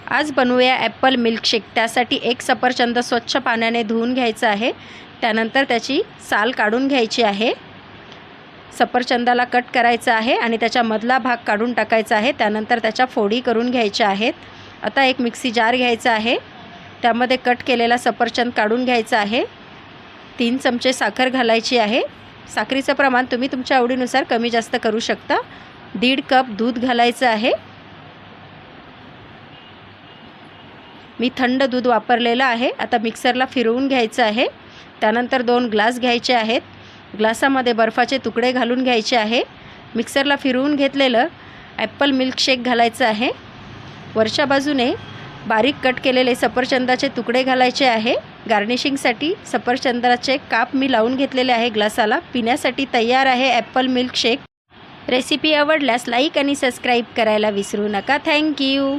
आज बनवूया Apple milkshake. त्यासाठी एक सफरचंद स्वच्छ पाण्याने धुवून घ्यायचं आहे। त्यानंतर त्याची साल काढून घ्यायची आहे। सफरचंदाला कट करायचं आहे आणि त्याचा मधला भाग काढून टाकायचा आहे। त्यानंतर त्याच्या फोडी करून घ्यायच्या आहेत। आता एक मिक्सी जार घ्यायचा आहे, त्यामध्ये कट केलेला सफरचंद काढून घ्यायचा आहे। 3 चमचे साखर घालायची आहे। साखरेचं प्रमाण तुम्ही तुमच्या आवडीनुसार कमी जास्त करू शकता। 1.5 कप दूध घालायचं आहे। मी थंड दूध वापरलेलं आहे। आता मिक्सरला फिरवून घ्यायचं आहे। त्यानंतर 2 ग्लास घ्यायचे आहेत। ग्लासामध्ये बर्फाचे तुकडे घालून घ्यायचे आहे। मिक्सरला फिरवून घेतलेलं ॲपल मिल्कशेक घालायचं आहे। वरच्या बाजूने बारीक कट केलेले सफरचंदाचे तुकडे घालायचे आहे। गार्निशिंगसाठी सफरचंदाचे काप मी लावून घेतलेले आहे ग्लासाला। पिण्यासाठी तयार आहे ॲपल मिल्कशेक। रेसिपी आवडल्यास लाईक आणि सबस्क्राईब करायला विसरू नका। थँक्यू।